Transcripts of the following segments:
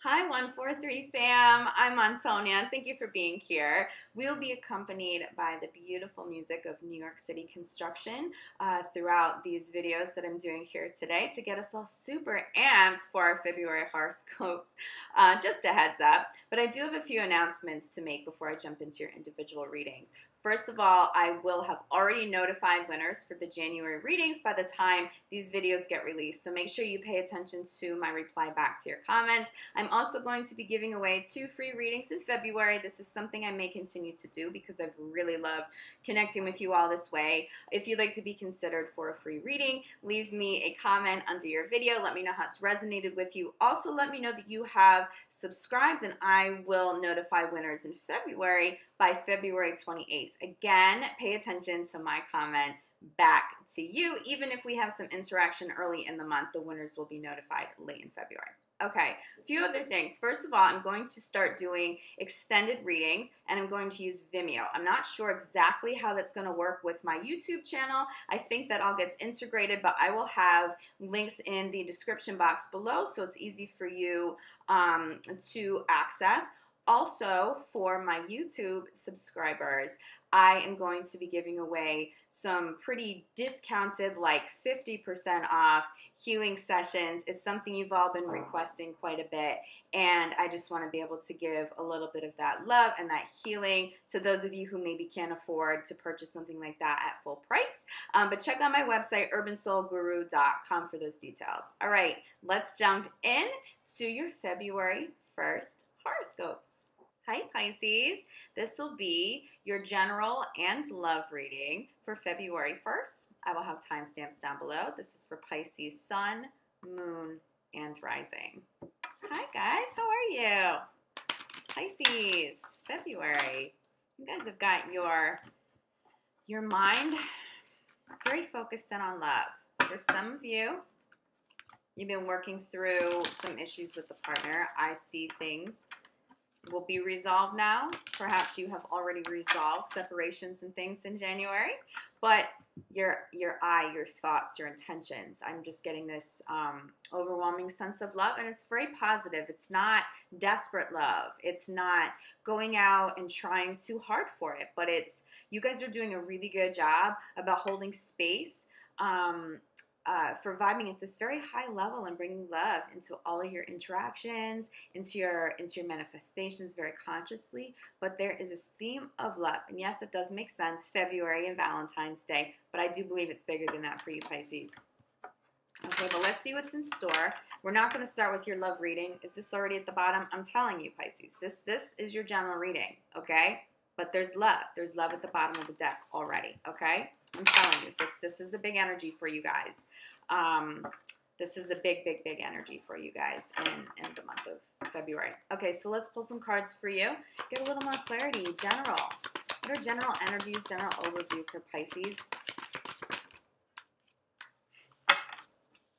Hi, 143 fam. I'm Antonia. Thank you for being here. We'll be accompanied by the beautiful music of New York City construction throughout these videos that I'm doing here today to get us all super amped for our February horoscopes. Just a heads up. But I do have a few announcements to make before I jump into your individual readings. First of all, I will have already notified winners for the January readings by the time these videos get released. So make sure you pay attention to my reply back to your comments. I'm also going to be giving away 2 free readings in February. This is something I may continue to do because I've really loved connecting with you all this way. If you'd like to be considered for a free reading, leave me a comment under your video. Let me know how it's resonated with you. Also, let me know that you have subscribed, and I will notify winners in February by February 28th. Again, pay attention to my comment back to you. Even if we have some interaction early in the month, the winners will be notified late in February. Okay, a few other things. First of all, I'm going to start doing extended readings, and I'm going to use Vimeo. I'm not sure exactly how that's going to work with my YouTube channel. I think that all gets integrated, but I will have links in the description box below, so it's easy for you to access. Also, for my YouTube subscribers, I am going to be giving away some pretty discounted, like 50% off healing sessions. It's something you've all been requesting quite a bit, and I just want to be able to give a little bit of that love and that healing to those of you who maybe can't afford to purchase something like that at full price. But check out my website, urbansoulguru.com, for those details. All right, let's jump in to your February 1st horoscopes. Hi, Pisces. This will be your general and love reading for February 1st. I will have timestamps down below. This is for Pisces sun, moon, and rising. Hi, guys. How are you? Pisces, February. You guys have got your mind very focused in on love. For some of you, you've been working through some issues with the partner. I see things will be resolved now. Perhaps you have already resolved separations and things in January, but your thoughts, your intentions, I'm just getting this overwhelming sense of love, and it's very positive. It's not desperate love. It's not going out and trying too hard for it, but it's, you guys are doing a really good job about holding space for vibing at this very high level and bringing love into all of your interactions, into your manifestations very consciously. But there is this theme of love. And yes, it does make sense, February and Valentine's Day, but I do believe it's bigger than that for you, Pisces. Okay, but let's see what's in store. We're not going to start with your love reading. Is this already at the bottom? I'm telling you, Pisces, this is your general reading, okay? But there's love. There's love at the bottom of the deck already, okay? I'm telling you, this is a big energy for you guys. This is a big energy for you guys in the month of February. Okay, so let's pull some cards for you. Get a little more clarity. General. What are general energies, general overview for Pisces?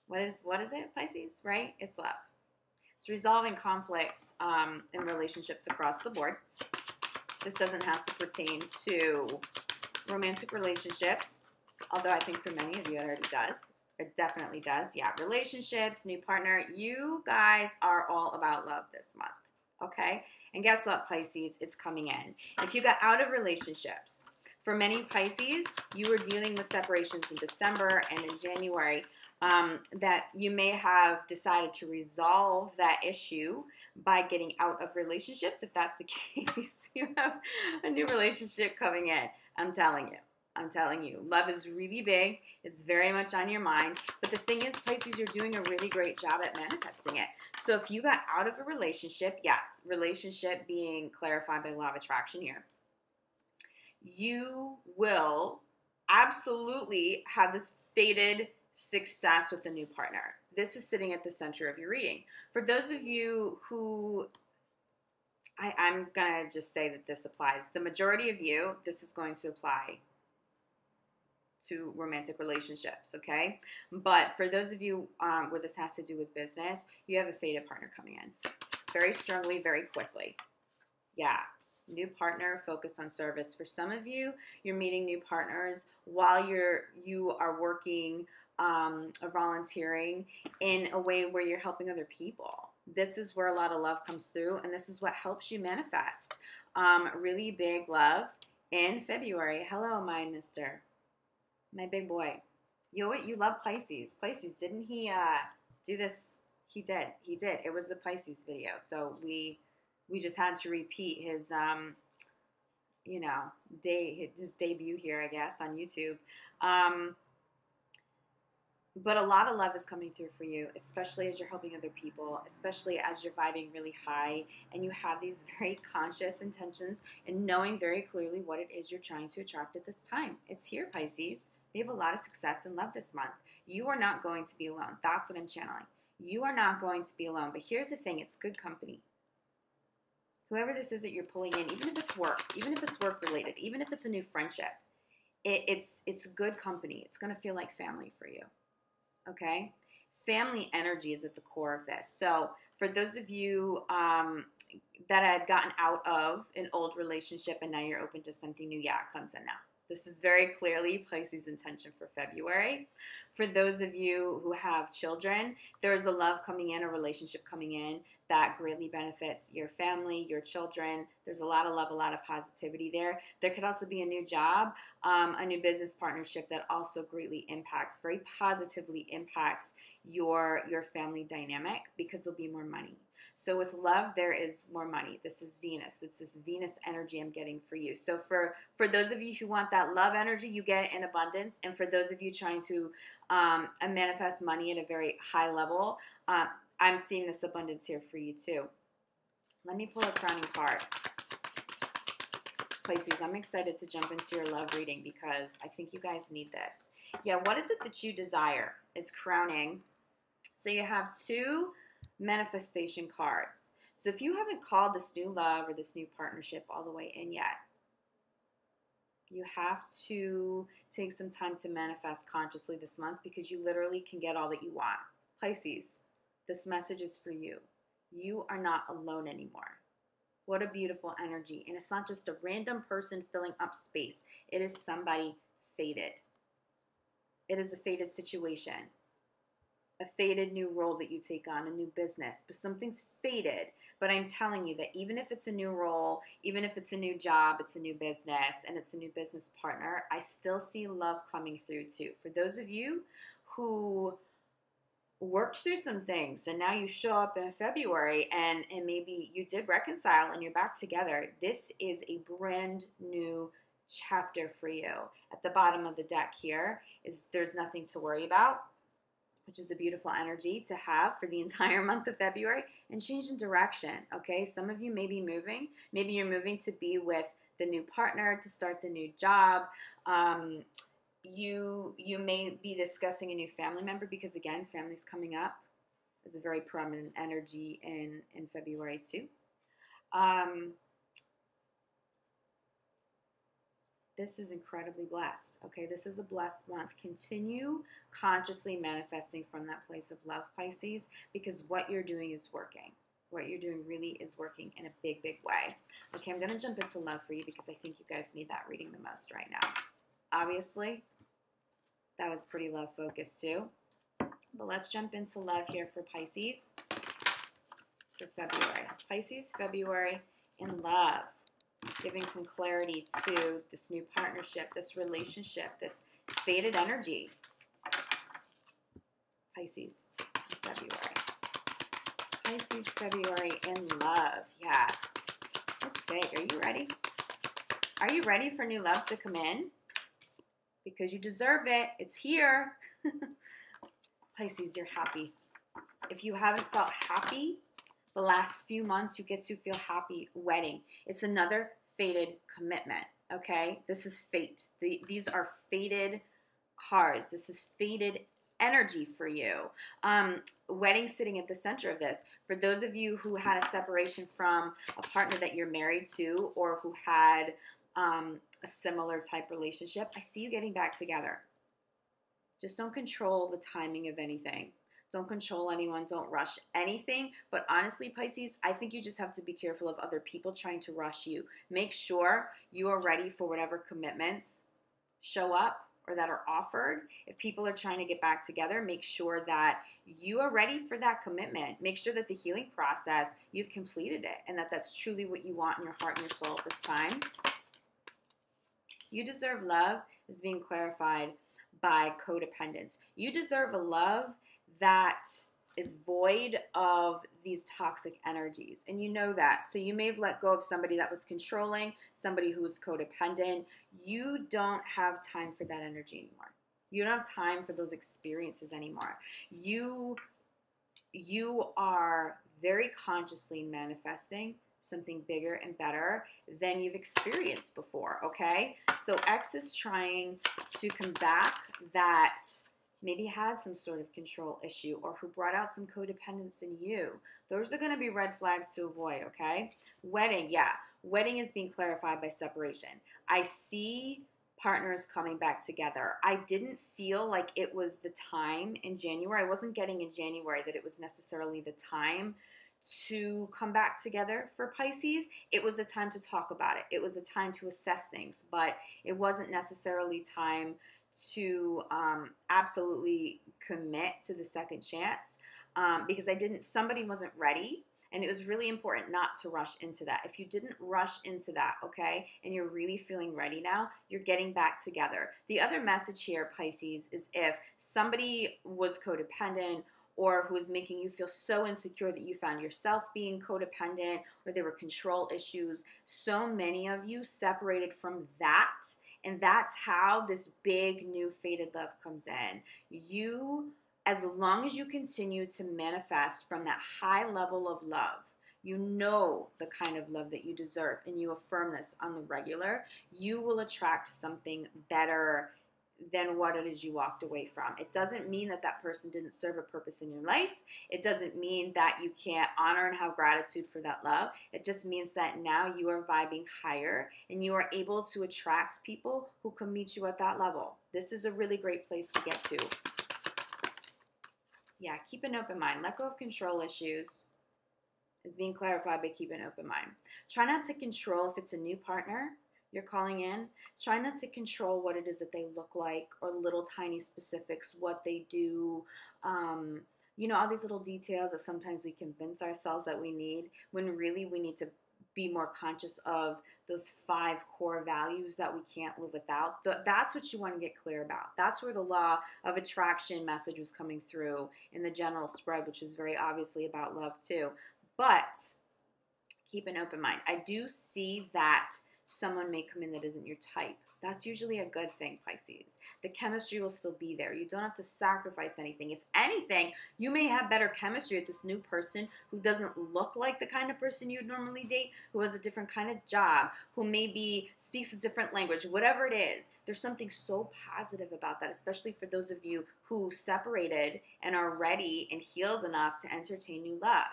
What is it, Pisces? Right? It's love. It's resolving conflicts in relationships across the board. This doesn't have to pertain to romantic relationships, although I think for many of you it already does. It definitely does. Yeah, relationships, new partner. You guys are all about love this month, okay? And guess what, Pisces? It's coming in. If you got out of relationships, for many Pisces, you were dealing with separations in December and in January, that you may have decided to resolve that issue by getting out of relationships. If that's the case, you have a new relationship coming in. I'm telling you, love is really big. It's very much on your mind. But the thing is, Pisces, you're doing a really great job at manifesting it. So if you got out of a relationship, yes, relationship being clarified by law of attraction here, you will absolutely have this fated success with a new partner. This is sitting at the center of your reading. For those of you who, I'm going to just say that this applies. The majority of you, this is going to apply to romantic relationships, okay? But for those of you where this has to do with business, you have a fated partner coming in. Very strongly, very quickly. Yeah. New partner, focus on service. For some of you, you're meeting new partners while you are working or volunteering in a way where you're helping other people. this is where a lot of love comes through, and this is what helps you manifest really big love in February. Hello, my mister, my big boy. You love Pisces. Pisces, didn't he do this? He did. He did. It was the Pisces video. So we just had to repeat his you know, his debut here, I guess, on YouTube. But a lot of love is coming through for you, especially as you're helping other people, especially as you're vibing really high and you have these very conscious intentions and knowing very clearly what it is you're trying to attract at this time. It's here, Pisces. You have a lot of success and love this month. You are not going to be alone. That's what I'm channeling. You are not going to be alone. But here's the thing, it's good company. Whoever this is that you're pulling in, even if it's work related, even if it's a new friendship, it's good company. It's going to feel like family for you. Okay? Family energy is at the core of this. So for those of you that had gotten out of an old relationship and now you're open to something new, yeah, it comes in now. This is very clearly Pisces' intention for February. For those of you who have children, there's a love coming in, a relationship coming in that greatly benefits your family, your children. There's a lot of love, a lot of positivity there. There could also be a new job, a new business partnership that also greatly impacts, very positively impacts your family dynamic because there'll be more money. So with love, there is more money. This is Venus. It's this Venus energy I'm getting for you. So for those of you who want that love energy, you get it in abundance. And for those of you trying to manifest money at a very high level, I'm seeing this abundance here for you too. Let me pull a crowning card. Pisces, I'm excited to jump into your love reading because I think you guys need this. Yeah, what is it that you desire is crowning. So you have two manifestation cards. So if you haven't called this new love or this new partnership all the way in yet, you have to take some time to manifest consciously this month because you literally can get all that you want. Pisces, this message is for you. You are not alone anymore. What a beautiful energy. And it's not just a random person filling up space. It is somebody fated. It is a fated situation. A fated new role that you take on, a new business, but something's fated. But I'm telling you that even if it's a new role, even if it's a new job, it's a new business, and it's a new business partner, I still see love coming through too. For those of you who worked through some things and now you show up in February and maybe you did reconcile and you're back together, this is a brand new chapter for you. At the bottom of the deck here is there's nothing to worry about, which is a beautiful energy to have for the entire month of February, and change in direction, okay? Some of you may be moving. Maybe you're moving to be with the new partner, to start the new job. You may be discussing a new family member because, again, family's coming up. It's a very prominent energy in February, too. This is incredibly blessed, okay? This is a blessed month. Continue consciously manifesting from that place of love, Pisces, because what you're doing is working. What you're doing really is working in a big, big way. Okay, I'm going to jump into love for you because I think you guys need that reading the most right now. Obviously, that was pretty love-focused too. But let's jump into love here for Pisces for February. Pisces, February, in love. Giving some clarity to this new partnership, this relationship, this fated energy. Pisces, February. Pisces, February, in love. Yeah. That's big. Are you ready? Are you ready for new love to come in? Because you deserve it. It's here. Pisces, you're happy. If you haven't felt happy the last few months, you get to feel happy. Wedding. It's another fated commitment, okay? This is fate. These are fated cards. This is fated energy for you. Wedding sitting at the center of this. For those of you who had a separation from a partner that you're married to or who had a similar type relationship, I see you getting back together. Just don't control the timing of anything. Don't control anyone. Don't rush anything. But honestly, Pisces, I think you just have to be careful of other people trying to rush you. Make sure you are ready for whatever commitments show up or that are offered, if people are trying to get back together, make sure that you are ready for that commitment. Make sure that the healing process, you've completed it, and that that's truly what you want in your heart and your soul at this time. You deserve love is being clarified by codependence. You deserve a love that is void of these toxic energies. And you know that. So you may have let go of somebody that was controlling, somebody who was codependent. You don't have time for that energy anymore. You don't have time for those experiences anymore. You are very consciously manifesting something bigger and better than you've experienced before, okay? So X is trying to come back that maybe had some sort of control issue or who brought out some codependence in you. Those are going to be red flags to avoid, okay? Wedding, yeah. Wedding is being clarified by separation. I see partners coming back together. I didn't feel like it was the time in January. I wasn't getting in January that it was necessarily the time to come back together for Pisces. It was a time to talk about it. It was a time to assess things, but it wasn't necessarily time to absolutely commit to the second chance because somebody wasn't ready. And it was really important not to rush into that. If you didn't rush into that, okay, and you're really feeling ready now, you're getting back together. The other message here, Pisces, is if somebody was codependent or who was making you feel so insecure that you found yourself being codependent or there were control issues, so many of you separated from that. And that's how this big new faded love comes in. You, as long as you continue to manifest from that high level of love, you know the kind of love that you deserve, and you affirm this on the regular, you will attract something better than what it is you walked away from. It doesn't mean that that person didn't serve a purpose in your life. It doesn't mean that you can't honor and have gratitude for that love. It just means that now you are vibing higher and you are able to attract people who can meet you at that level. This is a really great place to get to. Yeah, keep an open mind. Let go of control issues is being clarified by keep an open mind. Try not to control if it's a new partner you're calling in. Try not to control what it is that they look like or little tiny specifics, what they do. All these little details that sometimes we convince ourselves that we need when really we need to be more conscious of those 5 core values that we can't live without. That's what you want to get clear about. That's where the law of attraction message was coming through in the general spread, which is very obviously about love too. But keep an open mind. I do see that someone may come in that isn't your type. That's usually a good thing, Pisces. The chemistry will still be there. You don't have to sacrifice anything. If anything, you may have better chemistry with this new person who doesn't look like the kind of person you'd normally date, who has a different kind of job, who maybe speaks a different language, whatever it is. There's something so positive about that, especially for those of you who separated and are ready and healed enough to entertain new love.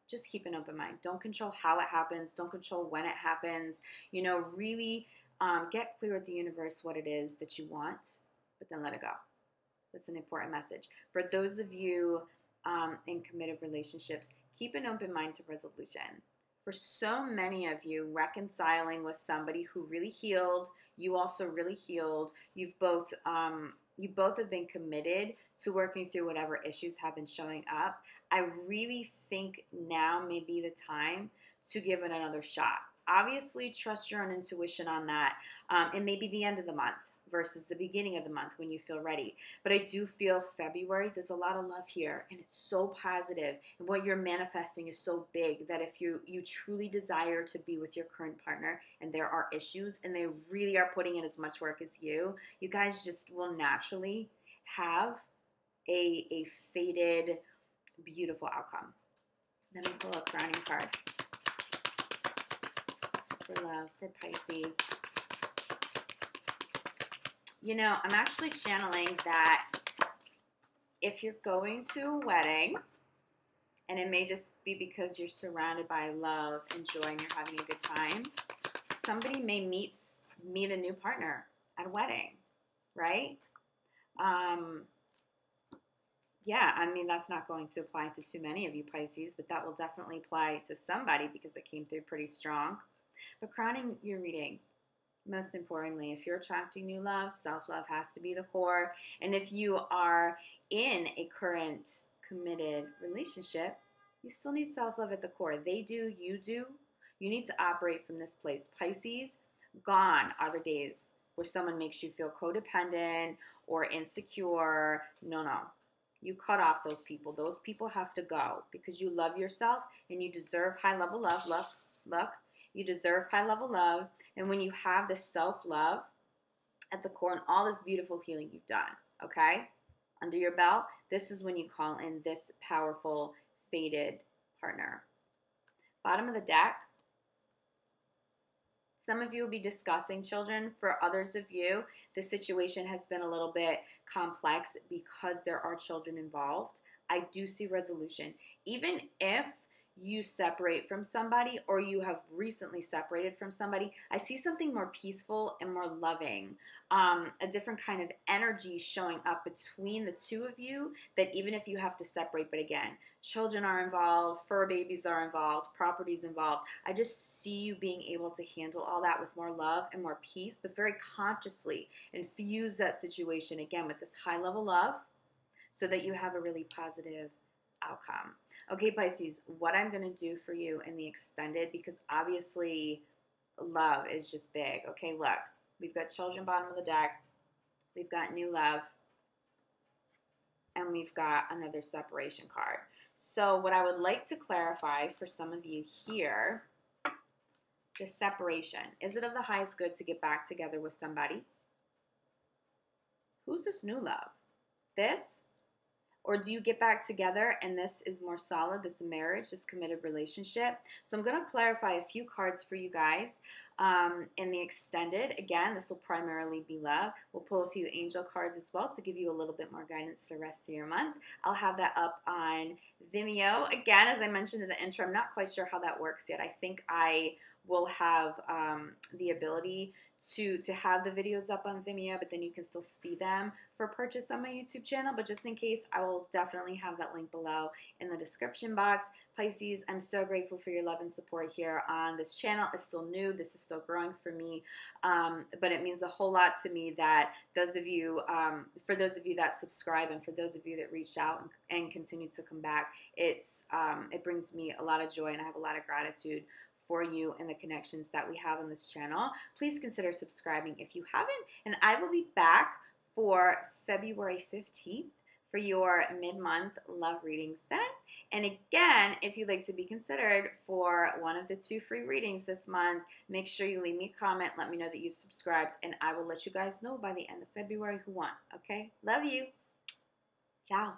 Just keep an open mind. Don't control how it happens. Don't control when it happens. Really get clear with the universe what it is that you want, but then let it go. That's an important message. For those of you in committed relationships, keep an open mind to resolution. For so many of you, reconciling with somebody who really healed, you also really healed. You both have been committed to working through whatever issues have been showing up. I really think now may be the time to give it another shot. Obviously, trust your own intuition on that. It may be the end of the month versus the beginning of the month when you feel ready. But I do feel February, there's a lot of love here, and it's so positive. And what you're manifesting is so big that if you truly desire to be with your current partner and there are issues and they really are putting in as much work as you guys just will naturally have a fated, beautiful outcome. Let me pull a crowning card for love, for Pisces. I'm actually channeling that if you're going to a wedding, and it may just be because you're surrounded by love and joy and you're having a good time, somebody may meet a new partner at a wedding, right? That's not going to apply to too many of you Pisces, but that will definitely apply to somebody because it came through pretty strong. But crowning your reading, Most importantly, if you're attracting new love, self-love has to be the core. And if you are in a current committed relationship, you still need self-love at the core. They do, you do. You need to operate from this place. Pisces, gone are the days where someone makes you feel codependent or insecure. No, no. You cut off those people. Those people have to go because you love yourself and you deserve high level love. Look. You deserve high level love. And when you have this self-love at the core and all this beautiful healing you've done, okay, under your belt, this is when you call in this powerful fated partner. Bottom of the deck, some of you will be discussing children. For others of you, the situation has been a little bit complex because there are children involved. I do see resolution. Even if you separate from somebody or you have recently separated from somebody, I see something more peaceful and more loving, a different kind of energy showing up between the two of you, that even if you have to separate, but again, children are involved, fur babies are involved, properties involved. I just see you being able to handle all that with more love and more peace, but very consciously infuse that situation again with this high level love so that you have a really positive outcome. Okay, Pisces, what I'm going to do for you in the extended, because obviously love is just big. Okay, look, we've got children bottom of the deck, we've got new love, and we've got another separation card. So what I would like to clarify for some of you here, the separation. Is it of the highest good to get back together with somebody? Who's this new love? This? Or do you get back together and this is more solid, this marriage, this committed relationship? So I'm going to clarify a few cards for you guys in the extended. Again, this will primarily be love. We'll pull a few angel cards as well to give you a little bit more guidance for the rest of your month. I'll have that up on Vimeo. Again, as I mentioned in the intro, I'm not quite sure how that works yet. I think I will have the ability to have the videos up on Vimeo, but then you can still see them for purchase on my YouTube channel. But just in case, I will definitely have that link below in the description box. Pisces, I'm so grateful for your love and support here on this channel. It's still new. This is still growing for me. But it means a whole lot to me that those of you, for those of you that subscribe and for those of you that reach out and continue to come back, it brings me a lot of joy and I have a lot of gratitude for you and the connections that we have on this channel. Please consider subscribing if you haven't, and I will be back for February 15th for your mid-month love readings then. And again, if you'd like to be considered for one of the 2 free readings this month, make sure you leave me a comment, let me know that you've subscribed, and I will let you guys know by the end of February who won, okay? Love you. Ciao.